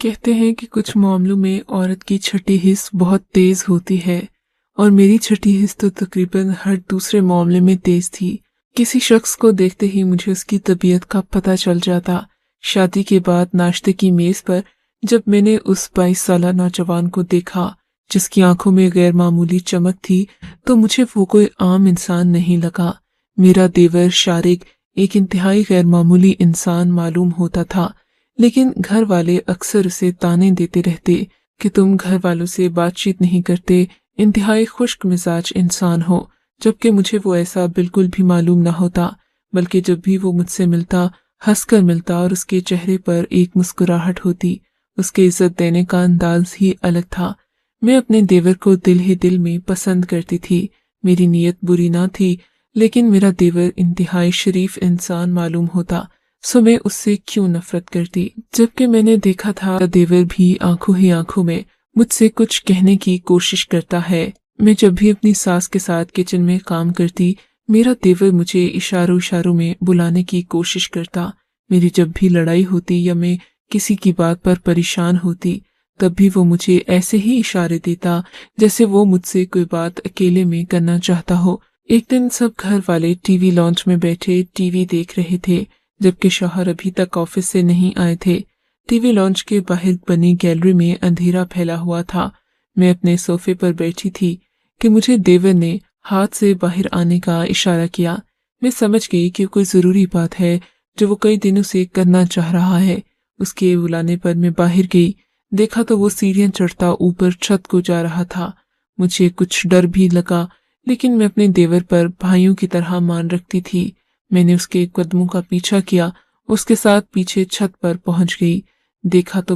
कहते हैं कि कुछ मामलों में औरत की छठी हिस्स बहुत तेज होती है और मेरी छठी हिस्स तो तकरीबन हर दूसरे मामले में तेज थी। किसी शख्स को देखते ही मुझे उसकी तबीयत का पता चल जाता। शादी के बाद नाश्ते की मेज पर जब मैंने उस 22 साला नौजवान को देखा जिसकी आंखों में गैर मामूली चमक थी, तो मुझे वो कोई आम इंसान नहीं लगा। मेरा देवर शारिक एक इंतहाई गैर मामूली इंसान मालूम होता था, लेकिन घर वाले अक्सर उसे ताने देते रहते कि तुम घर वालों से बातचीत नहीं करते, इंतहाई खुश्क मिजाज इंसान हो। जबकि मुझे वो ऐसा बिल्कुल भी मालूम ना होता, बल्कि जब भी वो मुझसे मिलता हंसकर मिलता और उसके चेहरे पर एक मुस्कुराहट होती। उसके इज्जत देने का अंदाज ही अलग था। मैं अपने देवर को दिल ही दिल में पसंद करती थी। मेरी नीयत बुरी ना थी, लेकिन मेरा देवर इंतहाई शरीफ इंसान मालूम होता, सो मैं उससे क्यों नफरत करती। जबकि मैंने देखा था देवर भी आंखों ही आंखों में मुझसे कुछ कहने की कोशिश करता है। मैं जब भी अपनी सास के साथ किचन में काम करती, मेरा देवर मुझे इशारों इशारों में बुलाने की कोशिश करता। मेरी जब भी लड़ाई होती या मैं किसी की बात पर परेशान होती, तब भी वो मुझे ऐसे ही इशारे देता जैसे वो मुझसे कोई बात अकेले में करना चाहता हो। एक दिन सब घर वाले टीवी लॉन्च में बैठे टीवी देख रहे थे, जबकि शौहर अभी तक ऑफिस से नहीं आए थे। टीवी लॉन्च के बाहर बनी गैलरी में अंधेरा फैला हुआ था। मैं अपने सोफे पर बैठी थी कि मुझे देवर ने हाथ से बाहर आने का इशारा किया। मैं समझ गई कि कोई जरूरी बात है जो वो कई दिनों से करना चाह रहा है। उसके बुलाने पर मैं बाहर गई। देखा तो वो सीढ़ियां चढ़ता ऊपर छत को जा रहा था। मुझे कुछ डर भी लगा, लेकिन मैं अपने देवर पर भाइयों की तरह मान रखती थी। मैंने उसके कदमों का पीछा किया, उसके साथ पीछे छत पर पहुंच गई। देखा तो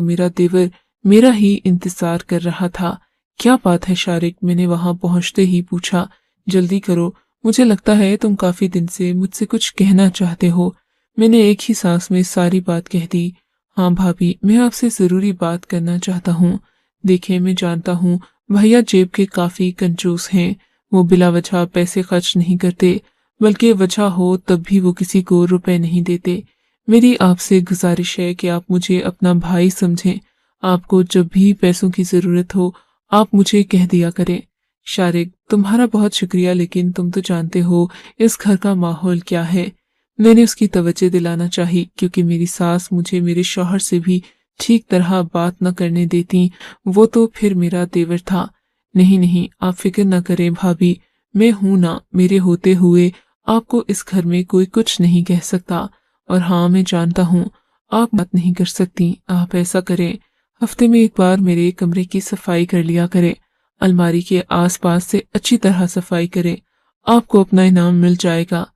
मेरा देवर मेरा ही इंतजार कर रहा था। क्या बात है शारिक, मैंने वहां पहुंचते ही पूछा। जल्दी करो, मुझे लगता है तुम काफी दिन से मुझसे कुछ कहना चाहते हो। मैंने एक ही सांस में सारी बात कह दी। हाँ भाभी, मैं आपसे जरूरी बात करना चाहता हूँ। देखें, मैं जानता हूँ भैया जेब के काफी कंजूस हैं। वो बिला वजह पैसे खर्च नहीं करते, बल्कि वजह हो तब भी वो किसी को रुपए नहीं देते। मेरी आपसे गुजारिश है कि आप मुझे अपना भाई समझें। आपको जब भी पैसों की जरूरत हो, आप मुझे कह दिया करें। शारिक, तुम्हारा बहुत शुक्रिया, लेकिन तुम तो जानते हो इस घर का माहौल क्या है। मैंने उसकी तवज्जो दिलाना चाही, क्योंकि मेरी सास मुझे मेरे शौहर से भी ठीक तरह बात न करने देती। वो तो फिर मेरा देवर था। नहीं नहीं, आप फिक्र न करें भाभी, मैं हूं ना। मेरे होते हुए आपको इस घर में कोई कुछ नहीं कह सकता। और हाँ, मैं जानता हूँ आप बात नहीं कर सकती। आप ऐसा करें, हफ्ते में एक बार मेरे कमरे की सफाई कर लिया करें। अलमारी के आसपास से अच्छी तरह सफाई करें, आपको अपना इनाम मिल जाएगा।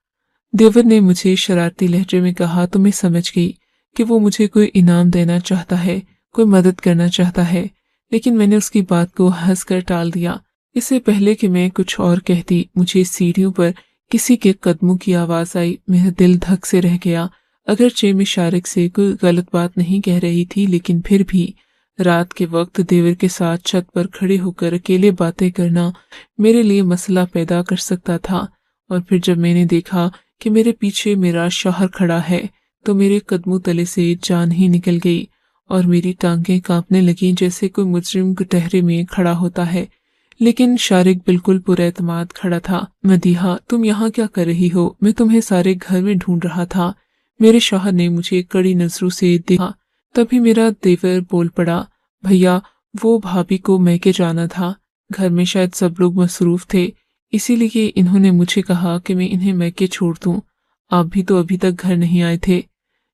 देवर ने मुझे शरारती लहजे में कहा तो मैं समझ गई कि वो मुझे कोई इनाम देना चाहता है, कोई मदद करना चाहता है। लेकिन मैंने उसकी बात को हंसकर टाल दिया। इससे पहले कि मैं कुछ और कहती, मुझे सीढ़ियों पर किसी के कदमों की आवाज आई। मेरा दिल धक से रह गया। अगरचे मैं शारिक से कोई गलत बात नहीं कह रही थी, लेकिन फिर भी रात के वक्त देवर के साथ छत पर खड़े होकर अकेले बातें करना मेरे लिए मसला पैदा कर सकता था। और फिर जब मैंने देखा कि मेरे पीछे मेरा शौहर खड़ा है, तो मेरे कदमों तले से जान ही निकल गई और मेरी टांगें कांपने लगीं जैसे कोई मुजरिम कटहरे में खड़ा होता है। लेकिन शारिक बिल्कुल पुरएतमाद खड़ा था। मदीहा, तुम यहाँ क्या कर रही हो? मैं तुम्हें सारे घर में ढूंढ रहा था। मेरे शौहर ने मुझे कड़ी नजरों से देखा। तभी मेरा देवर बोल पड़ा, भैया, वो भाभी को मैके जाना था। घर में शायद सब लोग मसरूफ थे, इसीलिए इन्होंने मुझे कहा कि मैं इन्हें मैके छोड़ दूं। आप भी तो अभी तक घर नहीं आए थे।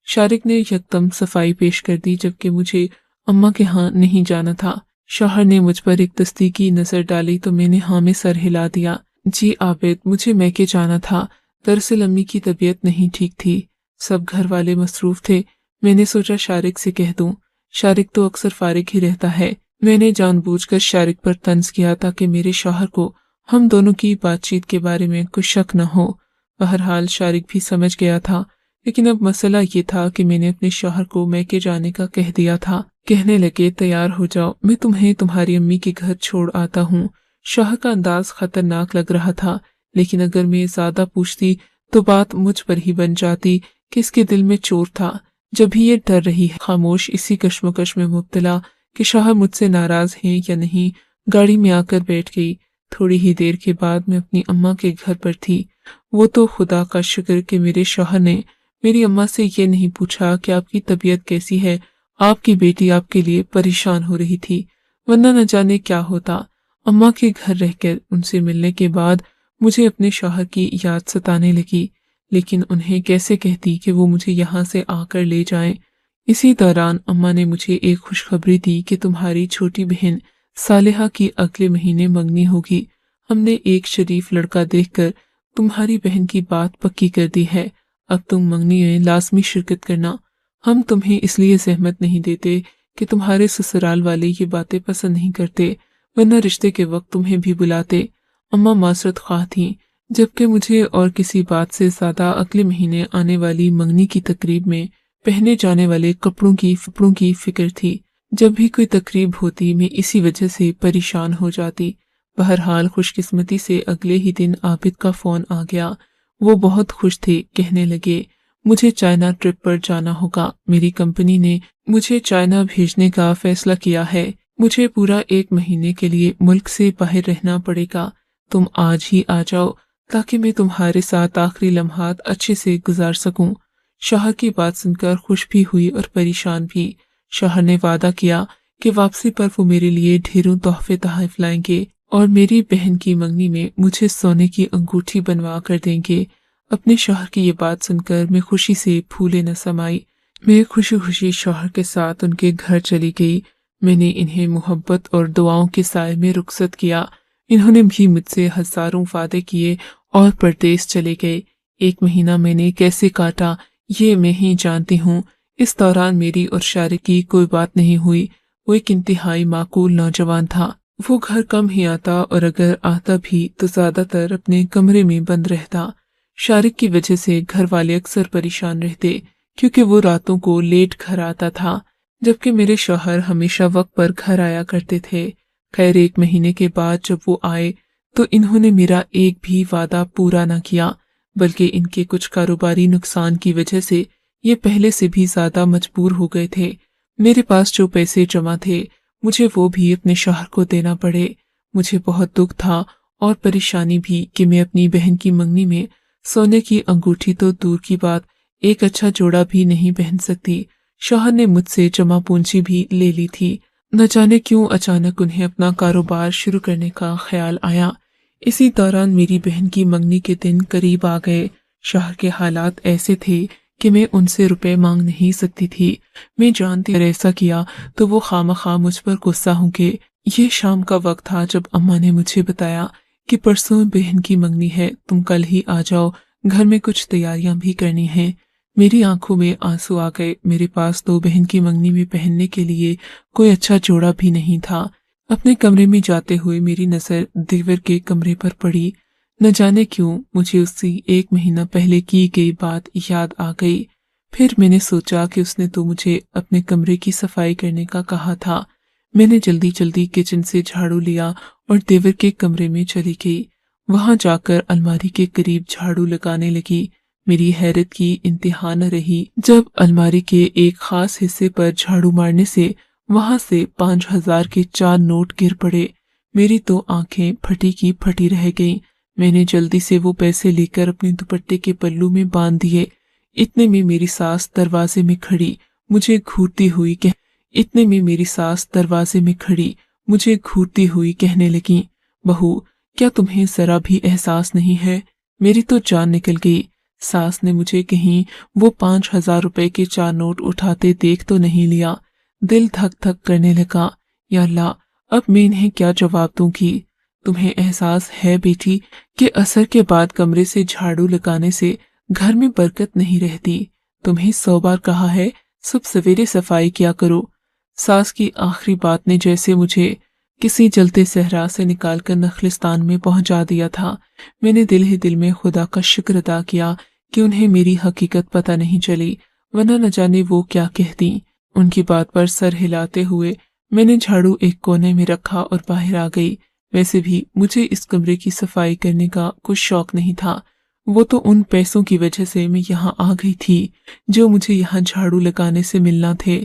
शारिक ने यकदम सफाई पेश कर दी, जबकि मुझे अम्मा के यहाँ नहीं जाना था। शौहर ने मुझ पर एक तस्दीकी नजर डाली तो मैंने हाँ में सर हिला दिया। जी आबिद, मुझे मैके जाना था। दरअसल अम्मी की तबीयत नहीं ठीक थी, सब घर वाले मसरूफ थे। मैंने सोचा शारिक से कह दूं। शारिक तो अक्सर फारिग ही रहता है। मैंने जानबूझकर शारिक पर तंज किया ताकि मेरे शौहर को हम दोनों की बातचीत के बारे में कुछ शक न हो। बहरहाल शारिक भी समझ गया था, लेकिन अब मसला ये था कि मैंने अपने शौहर को मैके जाने का कह दिया था। कहने लगे, तैयार हो जाओ, मैं तुम्हें तुम्हारी अम्मी के घर छोड़ आता हूँ। शौहर का अंदाज खतरनाक लग रहा था, लेकिन अगर मैं ज्यादा पूछती तो बात मुझ पर ही बन जाती कि इसके दिल में चोर था। जब भी ये डर रही है, खामोश इसी कश्मकश में मुब्तला कि शौहर मुझसे नाराज हैं या नहीं, गाड़ी में आकर बैठ गई। थोड़ी ही देर के बाद मैं अपनी अम्मा के घर पर थी। वो तो खुदा का शुक्र कि मेरे शौहर ने मेरी अम्मा से ये नहीं पूछा कि आपकी तबीयत कैसी है, आपकी बेटी आपके लिए परेशान हो रही थी, वरना न जाने क्या होता। अम्मा के घर रहकर उनसे मिलने के बाद मुझे अपने शौहर की याद सताने लगी, लेकिन उन्हें कैसे कहती कि वो मुझे यहाँ से आकर ले जाएं। इसी दौरान अम्मा ने मुझे एक खुशखबरी दी कि तुम्हारी छोटी बहन सालिहा की अगले महीने मंगनी होगी। हमने एक शरीफ लड़का देखकर तुम्हारी बहन की बात पक्की कर दी है। अब तुम मंगनी में लाजमी शिरकत करना। हम तुम्हें इसलिए सहमत नहीं देते कि तुम्हारे ससुराल वाले ये बातें पसंद नहीं करते, वरना रिश्ते के वक्त तुम्हें भी बुलाते। अम्मा मासरत ख्वाह थीं, जबकि मुझे और किसी बात से ज्यादा अगले महीने आने वाली मंगनी की तकरीब में पहने जाने वाले कपड़ों की फिक्र थी। जब भी कोई तकरीब होती मैं इसी वजह से परेशान हो जाती। बहरहाल खुशकिस्मती से अगले ही दिन आबिद का फोन आ गया। वो बहुत खुश थे, कहने लगे मुझे चाइना ट्रिप पर जाना होगा। मेरी कंपनी ने मुझे चाइना भेजने का फैसला किया है। मुझे पूरा 1 महीने के लिए मुल्क से बाहर रहना पड़ेगा। तुम आज ही आ जाओ ताकि मैं तुम्हारे साथ आखिरी लम्हात अच्छे से गुजार सकूं। शौहर की बात सुनकर खुश भी हुई और परेशान भी। शौहर ने वादा किया कि वापसी पर वो मेरे लिए ढेरों तोहफे तहफ लाएंगे और मेरी बहन की मंगनी में मुझे सोने की अंगूठी बनवा कर देंगे। अपने शौहर की ये बात सुनकर मैं खुशी से फूले न समाई। मैं खुशी खुशी शौहर के साथ उनके घर चली गई। मैंने इन्हें मोहब्बत और दुआओं के साए में रुखसत किया। इन्होंने भी मुझसे हजारों वादे किए और परदेस चले गए। 1 महीना मैंने कैसे काटा ये मैं ही जानती हूँ। इस दौरान मेरी और शारिक की कोई बात नहीं हुई। वो एक इंतहाई माकूल नौजवान था। वो घर कम ही आता और अगर आता भी तो ज्यादातर अपने कमरे में बंद रहता। शारिक की वजह से घर वाले अक्सर परेशान रहते, क्योंकि वो रातों को लेट घर आता था, जबकि मेरे शौहर हमेशा वक्त पर घर आया करते थे। खैर 1 महीने के बाद जब वो आए तो इन्होंने मेरा एक भी वादा पूरा न किया, बल्कि इनके कुछ कारोबारी नुकसान की वजह से ये पहले से भी ज्यादा मजबूर हो गए थे। मेरे पास जो पैसे जमा थे मुझे वो भी अपने शौहर को देना पड़े। मुझे बहुत दुख था और परेशानी भी कि मैं अपनी बहन की मंगनी में सोने की अंगूठी तो दूर की बात, एक अच्छा जोड़ा भी नहीं पहन सकती। शौहर ने मुझसे जमा पूंजी भी ले ली थी। न जाने क्यों अचानक उन्हें अपना कारोबार शुरू करने का ख्याल आया। इसी दौरान मेरी बहन की मंगनी के दिन करीब आ गए। शौहर के हालात ऐसे थे कि मैं उनसे रुपए मांग नहीं सकती थी। मैं जानती अगर ऐसा किया तो वो खामखा मुझ पर गुस्सा होंगे। ये शाम का वक्त था जब अम्मा ने मुझे बताया कि परसों बहन की मंगनी है, तुम कल ही आ जाओ, घर में कुछ तैयारियां भी करनी है। मेरी आंखों में आंसू आ गए। मेरे पास तो बहन की मंगनी में पहनने के लिए कोई अच्छा जोड़ा भी नहीं था। अपने कमरे में जाते हुए मेरी नजर देवर के कमरे पर पड़ी। न जाने क्यों मुझे उसकी 1 महीना पहले की गई बात याद आ गई। फिर मैंने सोचा कि उसने तो मुझे अपने कमरे की सफाई करने का कहा था। मैंने जल्दी जल्दी किचन से झाड़ू लिया और देवर के कमरे में चली गई। वहां जाकर अलमारी के करीब झाड़ू लगाने लगी। मेरी हैरत की इंतहा न रही जब अलमारी के एक खास हिस्से पर झाड़ू मारने से वहां से 5,000 के 4 नोट गिर पड़े। मेरी तो आंखें फटी की फटी रह गईं। मैंने जल्दी से वो पैसे लेकर अपने दुपट्टे के पल्लू में बांध दिए। इतने में मेरी सास दरवाजे में खड़ी मुझे घूरती हुई कहने लगी, बहू क्या तुम्हें जरा भी एहसास नहीं है? मेरी तो जान निकल गई। सास ने मुझे कहीं वो 5,000 रुपए के 4 नोट उठाते देख तो नहीं लिया। दिल धक धक करने लगा। या अल्लाह, अब मैं इन्हें क्या जवाब दूंगी? तुम्हें एहसास है बेटी कि असर के बाद कमरे से झाड़ू लगाने से घर में बरकत नहीं रहती। तुम्हें 100 बार कहा है सुबह सवेरे सफाई किया करो। सास की आखिरी बात ने जैसे मुझे किसी जलते सहरा से निकालकर नखलिस्तान में पहुंचा दिया था। मैंने दिल ही दिल में खुदा का शुक्र अदा किया कि उन्हें मेरी हकीकत पता नहीं चली, वरना न जाने वो क्या कहती। उनकी बात पर सर हिलाते हुए मैंने झाड़ू एक कोने में रखा और बाहर आ गई। वैसे भी मुझे इस कमरे की सफाई करने का कुछ शौक नहीं था। वो तो उन पैसों की वजह से मैं यहाँ आ गई थी जो मुझे यहाँ झाड़ू लगाने से मिलना थे।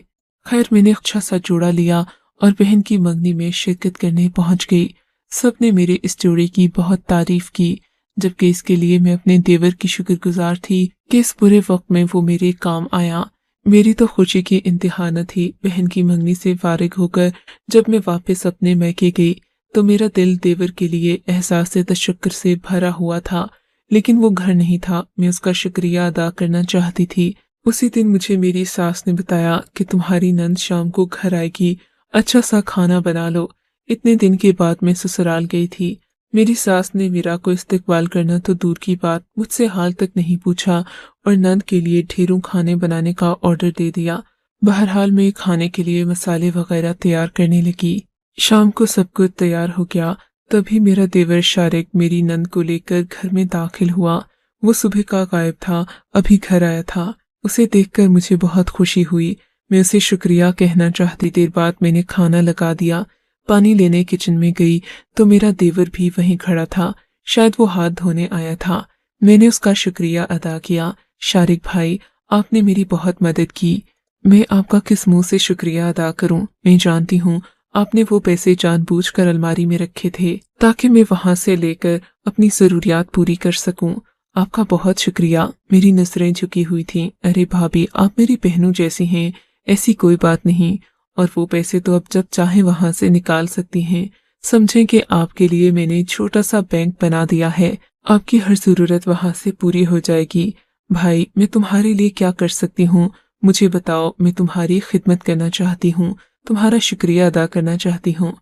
खैर मैंने अच्छा सा जोड़ा लिया और बहन की मंगनी में शिरकत करने पहुंच गई। सबने मेरे इस जोड़े की बहुत तारीफ की, जबकि इसके लिए मैं अपने देवर की शुक्रगुजार थी कि इस बुरे वक्त में वो मेरे काम आया। मेरी तो खुशी की इंतहा न थी। बहन की मंगनी से फारिग होकर जब मैं वापस अपने मैके गई तो मेरा दिल देवर के लिए एहसास तशक्कुर से भरा हुआ था, लेकिन वो घर नहीं था। मैं उसका शुक्रिया अदा करना चाहती थी। उसी दिन मुझे मेरी सास ने बताया कि तुम्हारी नंद शाम को घर आएगी, अच्छा सा खाना बना लो। इतने दिन के बाद मैं ससुराल गई थी। मेरी सास ने मीरा को इस्तकबाल करना तो दूर की बात, मुझसे हाल तक नहीं पूछा और नंद के लिए ढेरों खाने बनाने का ऑर्डर दे दिया। बहरहाल मैं खाने के लिए मसाले वगैरह तैयार करने लगी। शाम को सब कुछ तैयार हो गया, तभी मेरा देवर शारिक मेरी नंद को लेकर घर में दाखिल हुआ। वो सुबह का गायब था, अभी घर आया था। उसे देखकर मुझे बहुत खुशी हुई। मैं उसे शुक्रिया कहना चाहती। देर बाद मैंने खाना लगा दिया। पानी लेने किचन में गई तो मेरा देवर भी वहीं खड़ा था। शायद वो हाथ धोने आया था। मैंने उसका शुक्रिया अदा किया। शारिक भाई, आपने मेरी बहुत मदद की। मैं आपका किस मुंह से शुक्रिया अदा करूं? मैं जानती हूँ आपने वो पैसे जानबूझकर अलमारी में रखे थे ताकि मैं वहां से लेकर अपनी जरूरियात पूरी कर सकूं। आपका बहुत शुक्रिया। मेरी नजरें झुकी हुई थीं। अरे भाभी, आप मेरी बहनों जैसी हैं, ऐसी कोई बात नहीं। और वो पैसे तो अब जब चाहे वहां से निकाल सकती हैं। समझें कि आपके लिए मैंने छोटा सा बैंक बना दिया है। आपकी हर जरूरत वहां से पूरी हो जाएगी। भाई, मैं तुम्हारे लिए क्या कर सकती हूँ? मुझे बताओ। मैं तुम्हारी खिदमत करना चाहती हूँ, तुम्हारा शुक्रिया अदा करना चाहती हूँ।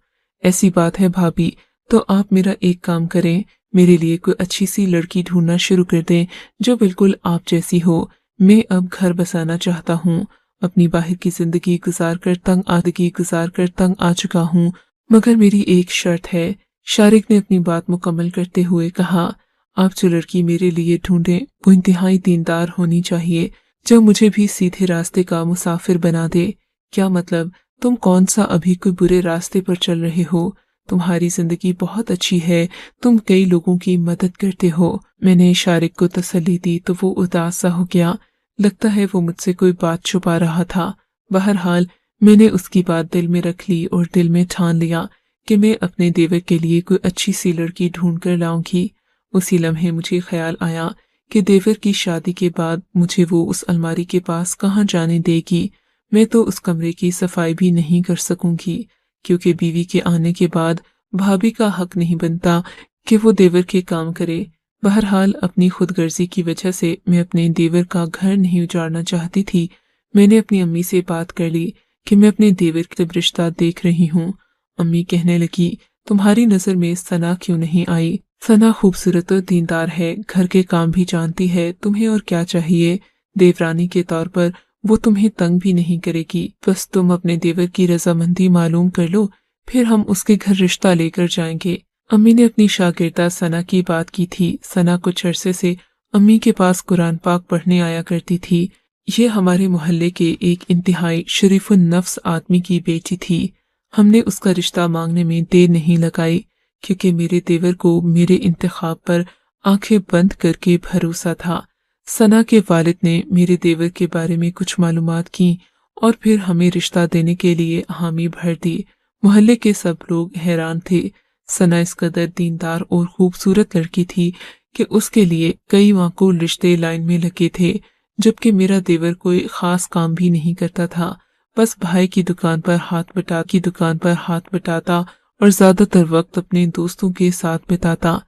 ऐसी बात है भाभी, तो आप मेरा एक काम करें, मेरे लिए कोई अच्छी सी लड़की ढूंढना शुरू कर दें जो बिल्कुल आप जैसी हो। मैं अब घर बसाना चाहता हूँ। अपनी बाहर की जिंदगी गुजार कर तंग आ चुका हूँ, मगर मेरी एक शर्त है। शारिक ने अपनी बात मुकम्मल करते हुए कहा, आप जो लड़की मेरे लिए ढूंढें वो इंतहाई दीनदार होनी चाहिए, जो मुझे भी सीधे रास्ते का मुसाफिर बना दे। क्या मतलब? तुम कौन सा अभी कोई बुरे रास्ते पर चल रहे हो? तुम्हारी जिंदगी बहुत अच्छी है, तुम कई लोगों की मदद करते हो। मैंने शारिक को तसल्ली दी तो वो उदास सा हो गया। लगता है वो मुझसे कोई बात छुपा रहा था। बहरहाल मैंने उसकी बात दिल में रख ली और दिल में ठान लिया कि मैं अपने देवर के लिए कोई अच्छी सी लड़की ढूंढ कर लाऊंगी। उसी लम्हे मुझे ख्याल आया कि देवर की शादी के बाद मुझे वो उस अलमारी के पास कहाँ जाने देगी। मैं तो उस कमरे की सफाई भी नहीं कर सकूंगी, क्योंकि बीवी के आने के बाद भाभी का हक नहीं बनता कि वो देवर के काम करे। बहरहाल अपनी खुदगर्जी की वजह से मैं अपने देवर का घर नहीं उजाड़ना चाहती थी। मैंने अपनी अम्मी से बात कर ली कि मैं अपने देवर से रिश्ता देख रही हूँ। अम्मी कहने लगी, तुम्हारी नजर में सना क्यों नहीं आई? सना खूबसूरत और दीनदार है, घर के काम भी जानती है, तुम्हें और क्या चाहिए? देवरानी के तौर पर वो तुम्हें तंग भी नहीं करेगी। बस तुम अपने देवर की रजामंदी मालूम कर लो, फिर हम उसके घर रिश्ता लेकर जाएंगे। अम्मी ने अपनी शागिर्दा सना की बात की थी। सना कुछ अरसे से अम्मी के पास कुरान पाक पढ़ने आया करती थी। ये हमारे मोहल्ले के एक इंतहाई शरीफुन नफ्स आदमी की बेटी थी। हमने उसका रिश्ता मांगने में देर नहीं लगाई, क्योंकि मेरे देवर को मेरे इंतखाब पर आंखें बंद करके भरोसा था। सना के वालिद ने मेरे देवर के बारे में कुछ मालूमात की और फिर हमें रिश्ता देने के लिए हामी भर दी। मोहल्ले के सब लोग हैरान थे। सना इस कदर दीनदार और खूबसूरत लड़की थी कि उसके लिए कई माकूल रिश्ते लाइन में लगे थे, जबकि मेरा देवर कोई खास काम भी नहीं करता था। बस भाई की दुकान पर हाथ बटाता और ज्यादातर वक्त अपने दोस्तों के साथ बिताता।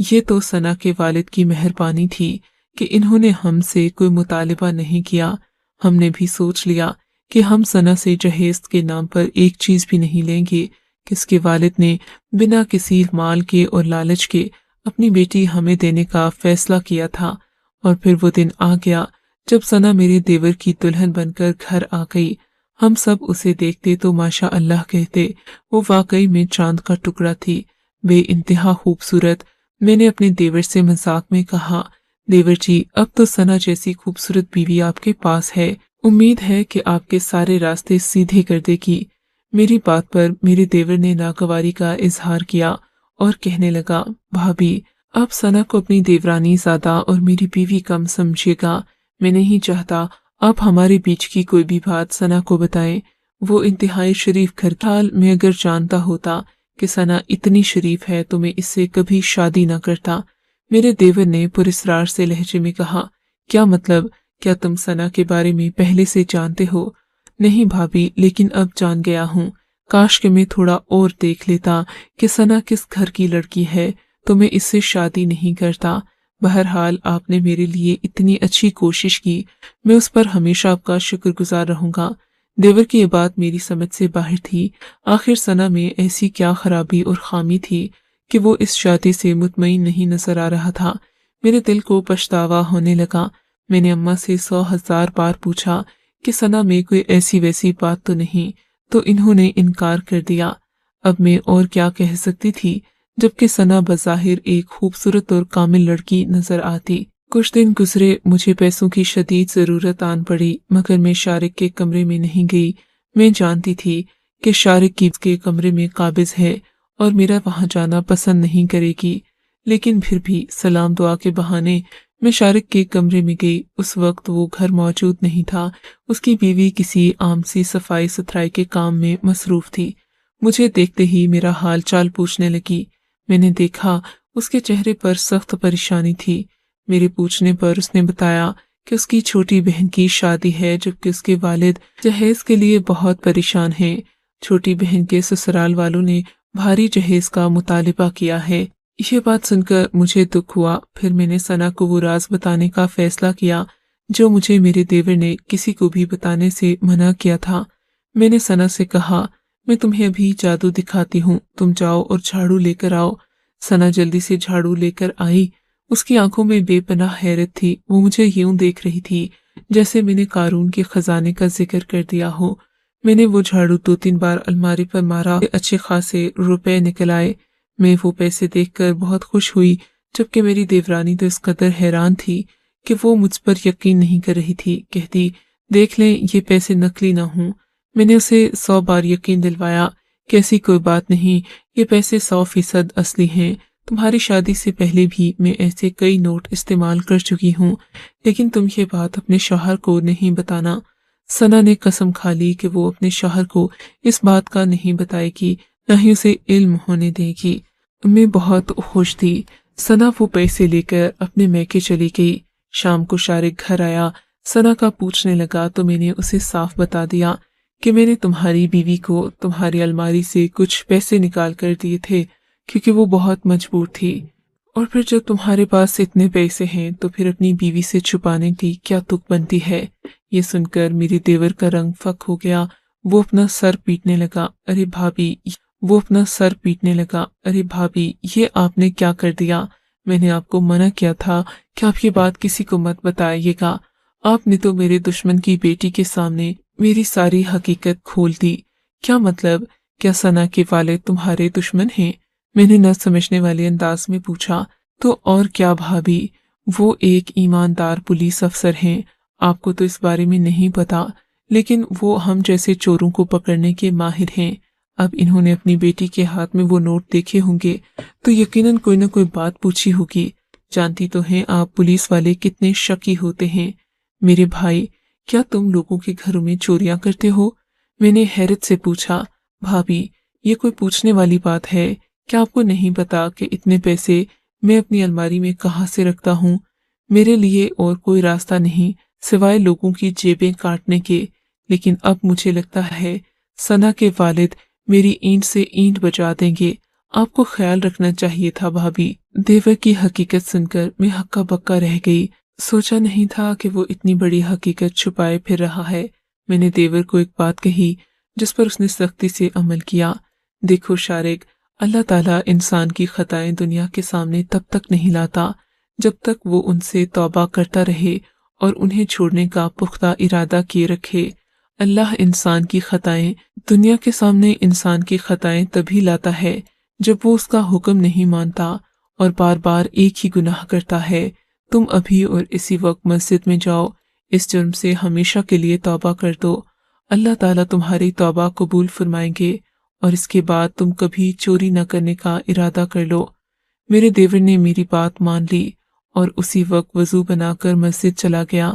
ये तो सना के वालिद की मेहरबानी थी कि इन्होंने हमसे कोई मुतालिबा नहीं किया। हमने भी सोच लिया कि हम सना से जहेज के नाम पर एक चीज भी नहीं लेंगे। किसके वालिद ने बिना किसी माल के और लालच के अपनी बेटी हमें देने का फैसला किया था। और फिर वो दिन आ गया जब सना मेरे देवर की दुल्हन बनकर घर आ गई। हम सब उसे देखते तो माशा अल्लाह कहते। वो वाकई में चांद का टुकड़ा थी, बेइंतहा खूबसूरत। मैंने अपने देवर से मजाक में कहा, देवर जी, अब तो सना जैसी खूबसूरत बीवी आपके पास है, उम्मीद है कि आपके सारे रास्ते सीधे कर देगी। मेरी बात पर मेरे देवर ने नागवारी का इजहार किया और कहने लगा, भाभी, आप सना को अपनी देवरानी ज़्यादा और मेरी बीवी कम समझिएगा। मैं नहीं चाहता आप हमारे बीच की कोई भी बात सना को बताएं। वो इंतहाई शरीफ घर की। हाल मैं अगर जानता होता कि सना इतनी शरीफ है तो मैं इससे कभी शादी न करता। मेरे देवर ने पुरस्रार से लहजे में कहा, क्या मतलब? क्या तुम सना के बारे में पहले से जानते हो? नहीं भाभी, लेकिन अब जान गया हूँ। काश कि मैं थोड़ा और देख लेता कि सना किस घर की लड़की है तो मैं इससे शादी नहीं करता। बहरहाल आपने मेरे लिए इतनी अच्छी कोशिश की, मैं उस पर हमेशा आपका शुक्रगुजार रहूंगा। देवर की ये बात मेरी समझ से बाहर थी। आखिर सना में ऐसी क्या खराबी और खामी थी कि वो इस शादी से मुतमईन नहीं नजर आ रहा था। मेरे दिल को पछतावा होने लगा। मैंने अम्मा से 100,000 बार पूछा कि सना में कोई ऐसी वैसी बात तो नहीं, तो इन्होंने इनकार कर दिया। अब मैं और क्या कह सकती थी, जबकि सना बज़ाहिर एक खूबसूरत और कामिल लड़की नजर आती। कुछ दिन गुजरे, मुझे पैसों की शदीद जरूरत आन पड़ी, मगर मैं शारिक के कमरे में नहीं गई। मैं जानती थी कि शारिक की के कमरे में काबिज है और मेरा वहां जाना पसंद नहीं करेगी, लेकिन फिर भी सलाम दुआ के बहाने मैं शारिक के कमरे में गई। उस वक्त वो घर मौजूद नहीं था। उसकी बीवी किसी आम सी सफाई सुथराई के काम में मसरूफ थी। मुझे देखते ही मेरा हाल चाल पूछने लगी। मैंने देखा उसके चेहरे पर सख्त परेशानी थी। मेरे पूछने पर उसने बताया कि उसकी छोटी बहन की शादी है, जबकि उसके वालिद जहेज के लिए बहुत परेशान हैं। छोटी बहन के ससुराल वालों ने भारी जहेज का मुतालिबा किया है। ये बात सुनकर मुझे दुख हुआ। फिर मैंने सना को वो राज बताने का फैसला किया जो मुझे मेरे देवर ने किसी को भी बताने से मना किया था। मैंने सना से कहा, मैं तुम्हें अभी जादू दिखाती हूँ, तुम जाओ और झाड़ू लेकर आओ। सना जल्दी से झाड़ू लेकर आई। उसकी आंखों में बेपनाह हैरत थी। वो मुझे यूं देख रही थी जैसे मैंने कारून के खजाने का जिक्र कर दिया हो। मैंने वो झाड़ू 2-3 बार अलमारी पर मारा, अच्छे खासे रुपए निकल आए। मैं वो पैसे देखकर बहुत खुश हुई, जबकि मेरी देवरानी तो इस कदर हैरान थी कि वो मुझ पर यकीन नहीं कर रही थी। कहती, देख लें ये पैसे नकली ना हों। मैंने उसे 100 बार यकीन दिलवाया कि ऐसी कोई बात नहीं, ये पैसे 100% असली हैं। तुम्हारी शादी से पहले भी मैं ऐसे कई नोट इस्तेमाल कर चुकी हूँ, लेकिन तुम ये बात अपने शौहर को नहीं बताना। सना ने कसम खा ली कि वो अपने शौहर को इस बात का नहीं बताएगी, न ही उसे इल्म होने देगी। मैं बहुत खुश थी। सना वो पैसे लेकर अपने मैके चली गई। शाम को शारिक घर आया। सना का पूछने लगा तो मैंने उसे साफ बता दिया कि मैंने तुम्हारी बीवी को तुम्हारी अलमारी से कुछ पैसे निकाल कर दिए थे, क्योंकि वो बहुत मजबूर थी। और फिर जब तुम्हारे पास इतने पैसे हैं तो फिर अपनी बीवी से छुपाने की क्या तुक बनती है। ये सुनकर मेरे देवर का रंग फक हो गया। वो अपना सर पीटने लगा। अरे भाभी, अरे भाभी, ये आपने क्या कर दिया? मैंने आपको मना किया था कि आप ये बात किसी को मत बताइएगा। आपने तो मेरे दुश्मन की बेटी के सामने मेरी सारी हकीकत खोल दी। क्या मतलब? क्या सना के वाले तुम्हारे दुश्मन हैं? मैंने न समझने वाले अंदाज में पूछा। तो और क्या भाभी, वो एक ईमानदार पुलिस अफसर हैं। आपको तो इस बारे में नहीं पता, लेकिन वो हम जैसे चोरों को पकड़ने के माहिर हैं। अब इन्होंने अपनी बेटी के हाथ में वो नोट देखे होंगे तो यकीनन कोई न कोई बात पूछी होगी। जानती तो हैं आप पुलिस वाले कितने शकी होते हैं। मेरे भाई, क्या तुम लोगों के घरों में चोरियां करते हो? मैंने हैरत से पूछा। भाभी, ये कोई पूछने वाली बात है? क्या आपको नहीं पता कि इतने पैसे मैं अपनी अलमारी में कहाँ से रखता हूँ? मेरे लिए और कोई रास्ता नहीं सिवाय लोगों की जेबें काटने के। लेकिन अब मुझे लगता है सना के वालिद मेरी ईंट से ईंट बजा देंगे। आपको ख्याल रखना चाहिए था भाभी। देवर की हकीकत सुनकर मैं हक्का बक्का रह गई। सोचा नहीं था कि वो इतनी बड़ी हकीकत छुपाए फिर रहा है। मैंने देवर को एक बात कही जिस पर उसने सख्ती से अमल किया। देखो शारिक, अल्लाह ताला इंसान की खताएं दुनिया के सामने तब तक नहीं लाता जब तक वो उनसे तौबा करता रहे और उन्हें छोड़ने का पुख्ता इरादा किए रखे। अल्लाह इंसान की खताएं दुनिया के सामने इंसान की खताएं तभी लाता है जब वो उसका हुक्म नहीं मानता और बार बार एक ही गुनाह करता है। तुम अभी और इसी वक्त मस्जिद में जाओ, इस जुर्म से हमेशा के लिए तौबा कर दो। अल्लाह ताला तुम्हारी तौबा कबूल फरमाएंगे और इसके बाद तुम कभी चोरी न करने का इरादा कर लो। میرے دیور نے میری بات مان لی اور اسی وقت وضو بنا کر مسجد چلا گیا۔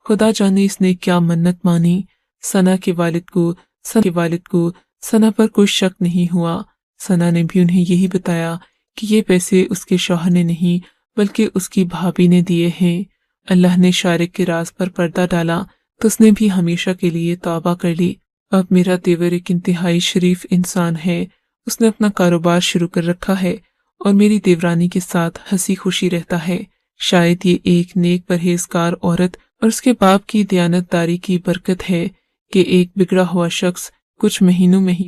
خدا جانے اس نے کیا منت مانی۔ ثنا کے والد کو ثنا پر کوئی شک نہیں ہوا۔ ثنا نے بھی انہیں یہی بتایا کہ یہ پیسے اس کے شوہر نے نہیں بلکہ اس کی بھابھی نے دیے ہیں۔ اللہ نے شارق کے راز پر پردہ ڈالا تو اس نے بھی ہمیشہ کے لیے توبہ کر لی۔ اب میرا دیور ایک انتہائی شریف انسان ہے۔ اس نے اپنا کاروبار شروع کر رکھا ہے اور میری دیورانی کے ساتھ ہنسی خوشی رہتا ہے۔ شاید یہ ایک نیک پرہیزگار عورت اور اس کے باپ کی دیانت داری کی برکت ہے کہ ایک بگڑا ہوا شخص کچھ مہینوں میں ہی